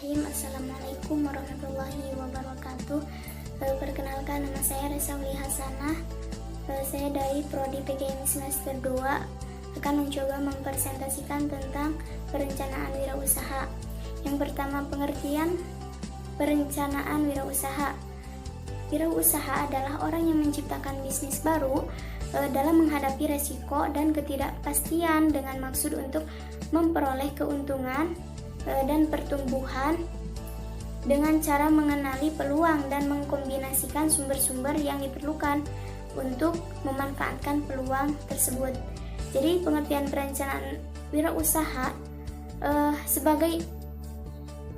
Bismillahirrahmanirrahim. Assalamualaikum warahmatullahi wabarakatuh. Perkenalkan, nama saya Resauli Hasanah. Saya dari Prodi PGMI semester 2 akan mencoba mempresentasikan tentang perencanaan wirausaha. Yang pertama, pengertian perencanaan wirausaha. Wirausaha adalah orang yang menciptakan bisnis baru dalam menghadapi resiko dan ketidakpastian dengan maksud untuk memperoleh keuntungan dan pertumbuhan dengan cara mengenali peluang dan mengkombinasikan sumber-sumber yang diperlukan untuk memanfaatkan peluang tersebut. Jadi pengertian perencanaan wirausaha sebagai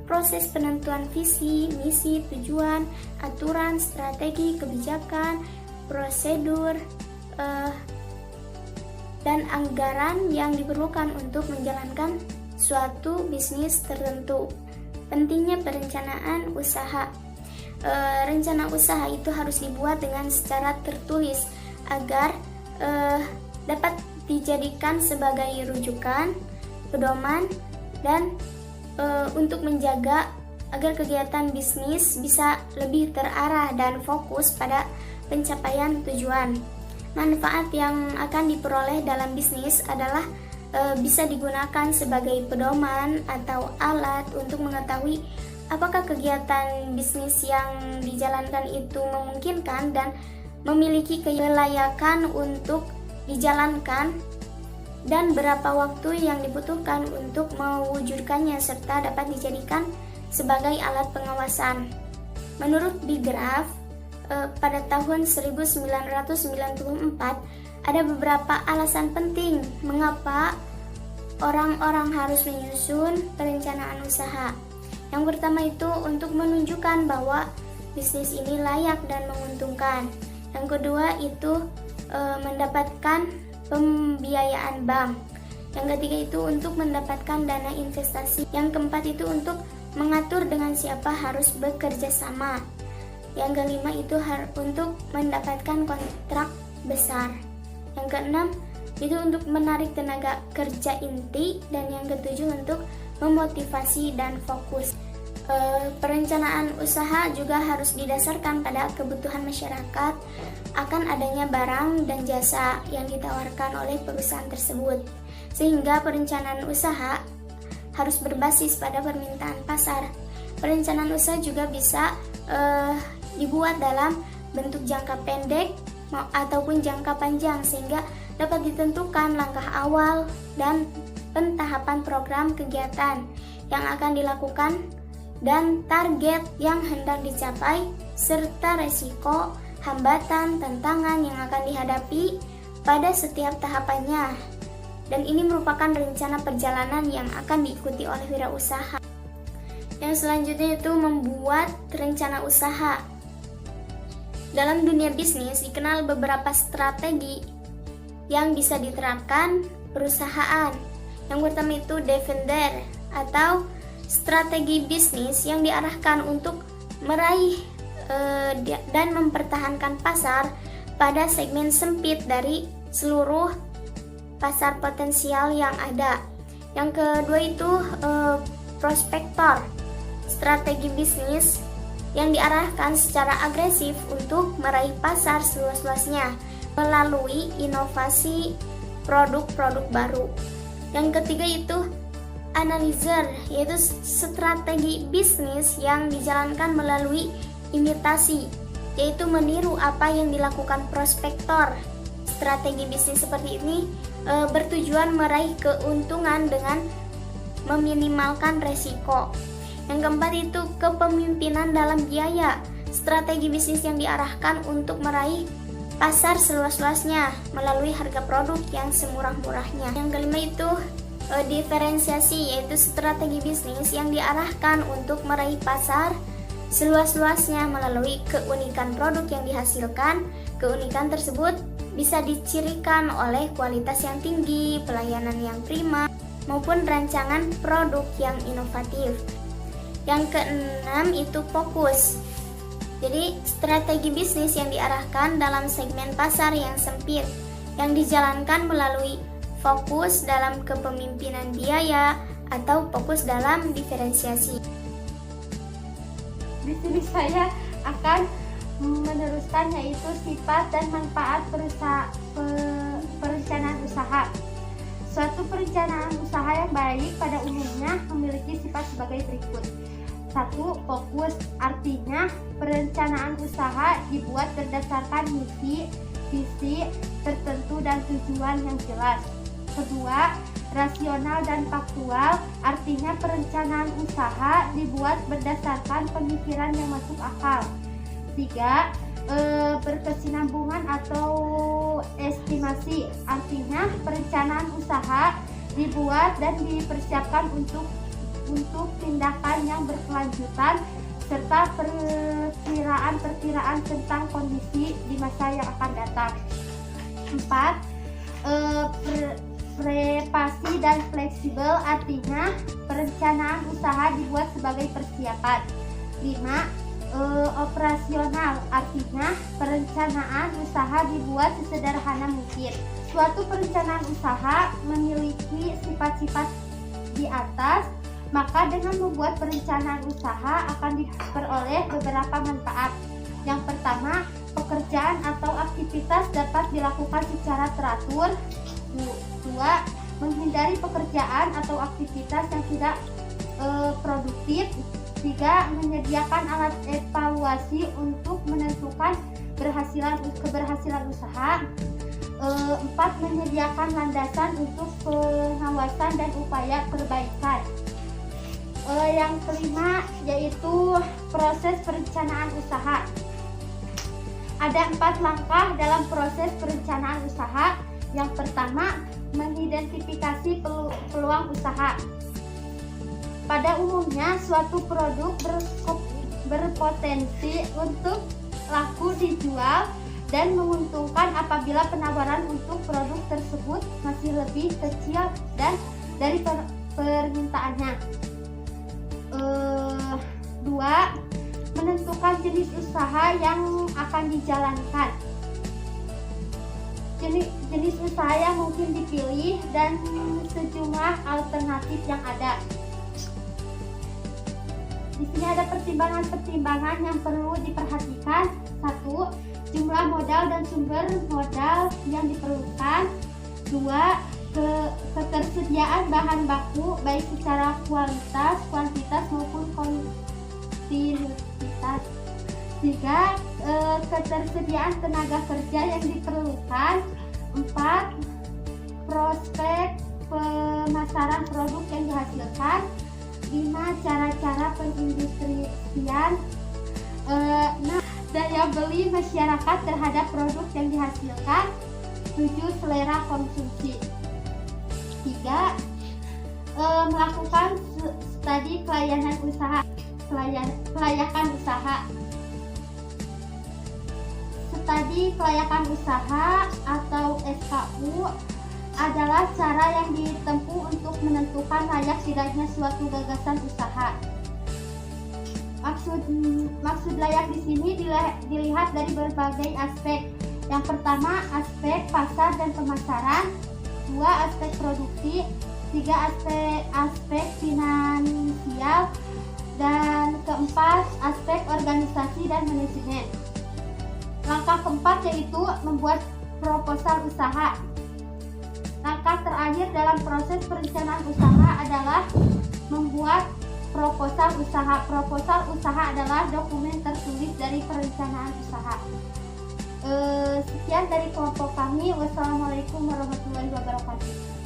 proses penentuan visi, misi, tujuan, aturan, strategi, kebijakan, prosedur, dan anggaran yang diperlukan untuk menjalankan suatu bisnis tertentu. Pentingnya perencanaan usaha. Rencana usaha itu harus dibuat dengan secara tertulis agar dapat dijadikan sebagai rujukan, pedoman, dan untuk menjaga agar kegiatan bisnis bisa lebih terarah dan fokus pada pencapaian tujuan. Manfaat yang akan diperoleh dalam bisnis adalah bisa digunakan sebagai pedoman atau alat untuk mengetahui apakah kegiatan bisnis yang dijalankan itu memungkinkan dan memiliki kelayakan untuk dijalankan, dan berapa waktu yang dibutuhkan untuk mewujudkannya serta dapat dijadikan sebagai alat pengawasan. Menurut Bigraf, pada tahun 1994 ada beberapa alasan penting mengapa orang-orang harus menyusun perencanaan usaha. Yang pertama itu untuk menunjukkan bahwa bisnis ini layak dan menguntungkan. Yang kedua itu mendapatkan pembiayaan bank. Yang ketiga itu untuk mendapatkan dana investasi. Yang keempat itu untuk mengatur dengan siapa harus bekerja sama. Yang kelima itu untuk mendapatkan kontrak besar. Yang keenam itu untuk menarik tenaga kerja inti, dan yang ketujuh untuk memotivasi dan fokus. Perencanaan usaha juga harus didasarkan pada kebutuhan masyarakat akan adanya barang dan jasa yang ditawarkan oleh perusahaan tersebut, sehingga perencanaan usaha harus berbasis pada permintaan pasar. Perencanaan usaha juga bisa dibuat dalam bentuk jangka pendek ataupun jangka panjang, sehingga dapat ditentukan langkah awal dan pentahapan program kegiatan yang akan dilakukan dan target yang hendak dicapai serta resiko, hambatan, tantangan yang akan dihadapi pada setiap tahapannya. Dan ini merupakan rencana perjalanan yang akan diikuti oleh wirausaha. Yang selanjutnya itu membuat rencana usaha. Dalam dunia bisnis dikenal beberapa strategi yang bisa diterapkan perusahaan. Yang pertama itu defender atau strategi bisnis yang diarahkan untuk meraih dan mempertahankan pasar pada segmen sempit dari seluruh pasar potensial yang ada. Yang kedua itu prospektor, strategi bisnis yang diarahkan secara agresif untuk meraih pasar seluas-luasnya melalui inovasi produk-produk baru. Yang ketiga itu analyzer, yaitu strategi bisnis yang dijalankan melalui imitasi, yaitu meniru apa yang dilakukan prospektor. Strategi bisnis seperti ini bertujuan meraih keuntungan dengan meminimalkan resiko. Yang keempat itu kepemimpinan dalam biaya, strategi bisnis yang diarahkan untuk meraih pasar seluas-luasnya melalui harga produk yang semurah-murahnya. Yang kelima itu diferensiasi, yaitu strategi bisnis yang diarahkan untuk meraih pasar seluas-luasnya melalui keunikan produk yang dihasilkan. Keunikan tersebut bisa dicirikan oleh kualitas yang tinggi, pelayanan yang prima, maupun rancangan produk yang inovatif. Yang keenam itu fokus. Jadi strategi bisnis yang diarahkan dalam segmen pasar yang sempit, yang dijalankan melalui fokus dalam kepemimpinan biaya atau fokus dalam diferensiasi. Di sini saya akan meneruskan, yaitu sifat dan manfaat perencanaan usaha. Suatu perencanaan usaha yang baik pada umumnya memiliki sifat sebagai berikut. 1. Fokus, artinya perencanaan usaha dibuat berdasarkan misi, visi tertentu dan tujuan yang jelas. 2. Rasional dan faktual, artinya perencanaan usaha dibuat berdasarkan pemikiran yang masuk akal. 3. Berkesinambungan atau estimasi, artinya perencanaan usaha dibuat dan dipersiapkan untuk tindakan yang berkelanjutan serta perkiraan tentang kondisi di masa yang akan datang. 4. Prepasi dan fleksibel, artinya perencanaan usaha dibuat sebagai persiapan. 5. Operasional, artinya perencanaan usaha dibuat sesederhana mungkin. Suatu perencanaan usaha memiliki sifat-sifat di atas, maka dengan membuat perencanaan usaha akan diperoleh beberapa manfaat. Yang pertama, pekerjaan atau aktivitas dapat dilakukan secara teratur. 2. Menghindari pekerjaan atau aktivitas yang tidak produktif. 3. Menyediakan alat evaluasi untuk menentukan keberhasilan usaha. 4. Menyediakan landasan untuk pengawasan dan upaya perbaikan. Yang kelima yaitu proses perencanaan usaha. Ada 4 langkah dalam proses perencanaan usaha. Yang pertama, mengidentifikasi peluang usaha. Pada umumnya, suatu produk berpotensi untuk laku dijual dan menguntungkan apabila penawaran untuk produk tersebut masih lebih kecil dari permintaannya. 2. Menentukan jenis usaha yang akan dijalankan. Jenis usaha yang mungkin dipilih dan sejumlah alternatif yang ada. Di sini ada pertimbangan-pertimbangan yang perlu diperhatikan. 1. Jumlah modal dan sumber modal yang diperlukan. 2. Ketersediaan bahan baku baik secara kualitas, kuantitas maupun kontinuitas. 3. Ketersediaan tenaga kerja yang diperlukan. 4. Prospek pemasaran produk yang dihasilkan. 5. Cara-cara perindustrian. 6. Daya beli masyarakat terhadap produk yang dihasilkan. 7. Selera konsumsi. 3. Melakukan studi kelayakan usaha. Studi kelayakan usaha atau SKU adalah cara yang ditempuh untuk menentukan layak tidaknya suatu gagasan usaha. Maksud layak di sini dilihat dari berbagai aspek. Yang pertama, aspek pasar dan pemasaran. 2. Aspek produksi. 3. Aspek finansial. Dan keempat, aspek organisasi dan manajemen. Langkah keempat yaitu membuat proposal usaha. Langkah terakhir dalam proses perencanaan usaha adalah membuat proposal usaha. Proposal usaha adalah dokumen tertulis dari perencanaan usaha. Sekian dari kelompok kami. Wassalamualaikum warahmatullahi wabarakatuh.